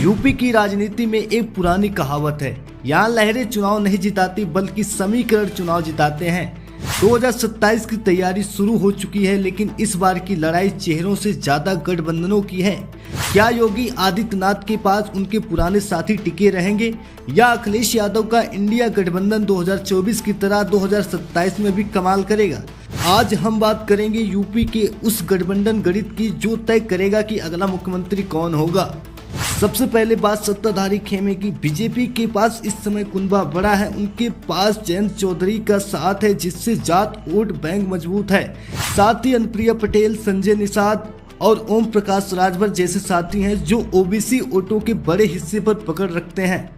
UP की राजनीति में एक पुरानी कहावत है, यहाँ लहरें चुनाव नहीं जिताती बल्कि समीकरण चुनाव जिताते हैं। 2027 की तैयारी शुरू हो चुकी है, लेकिन इस बार की लड़ाई चेहरों से ज्यादा गठबंधनों की है। क्या योगी आदित्यनाथ के पास उनके पुराने साथी टिके रहेंगे या अखिलेश यादव का इंडिया गठबंधन 2024 की तरह 2027 में भी कमाल करेगा? आज हम बात करेंगे यूपी के उस गठबंधन गणित की जो तय करेगा कि अगला मुख्यमंत्री कौन होगा। सबसे पहले बात सत्ताधारी खेमे की। बीजेपी के पास इस समय कुनबा बड़ा है, उनके पास जयंत चौधरी का साथ है जिससे जाट वोट बैंक मजबूत है। साथ ही अनुप्रिया पटेल, संजय निषाद और ओम प्रकाश राजभर जैसे साथी हैं जो ओबीसी वोटों के बड़े हिस्से पर पकड़ रखते हैं।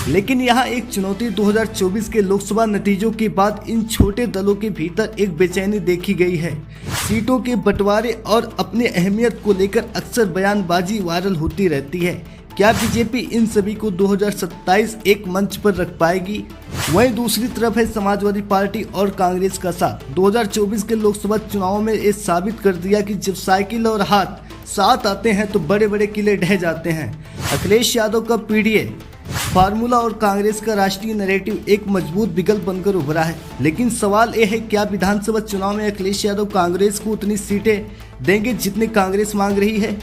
लेकिन यहाँ एक चुनौती 2024 के लोकसभा नतीजों के बाद इन छोटे दलों के भीतर एक बेचैनी देखी गई है। सीटों के बंटवारे और अपनी अहमियत को लेकर अक्सर बयानबाजी वायरल होती रहती है। क्या बीजेपी इन सभी को 2027 एक मंच पर रख पाएगी? वहीं दूसरी तरफ है समाजवादी पार्टी और कांग्रेस का साथ। 2024 के लोकसभा चुनाव में ये साबित कर दिया कि जब साइकिल और हाथ साथ आते हैं तो बड़े बड़े किले ढह जाते हैं। अखिलेश यादव का पीडीए फार्मूला और कांग्रेस का राष्ट्रीय नैरेटिव एक मजबूत विकल्प बनकर उभरा है। लेकिन सवाल यह है, क्या विधानसभा चुनाव में अखिलेश यादव कांग्रेस को उतनी सीटें देंगे जितनी कांग्रेस मांग रही है?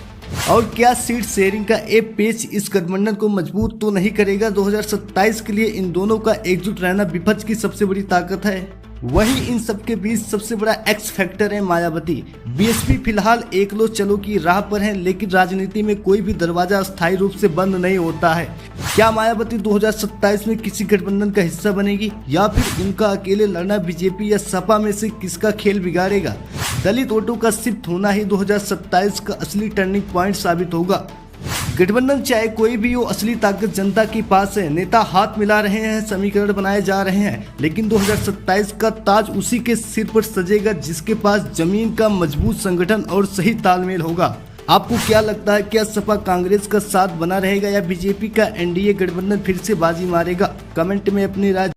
और क्या सीट शेयरिंग का ये पेच इस गठबंधन को मजबूत तो नहीं करेगा? 2027 के लिए इन दोनों का एकजुट रहना विपक्ष की सबसे बड़ी ताकत है। वहीं इन सबके बीच सबसे बड़ा एक्स फैक्टर है मायावती। बीएसपी फिलहाल एक लो चलो की राह पर है, लेकिन राजनीति में कोई भी दरवाजा अस्थायी रूप से बंद नहीं होता है। क्या मायावती 2027 में किसी गठबंधन का हिस्सा बनेगी या फिर उनका अकेले लड़ना बीजेपी या सपा में से किसका खेल बिगाड़ेगा? दलित वोटों का शिफ्ट होना ही 2027 का असली टर्निंग पॉइंट साबित होगा। गठबंधन चाहे कोई भी हो, असली ताकत जनता के पास है। नेता हाथ मिला रहे हैं, समीकरण बनाए जा रहे हैं, लेकिन 2027 का ताज उसी के सिर पर सजेगा जिसके पास जमीन का मजबूत संगठन और सही तालमेल होगा। आपको क्या लगता है, क्या सपा कांग्रेस का साथ बना रहेगा या बीजेपी का एनडीए गठबंधन फिर से बाजी मारेगा? कमेंट में अपनी राय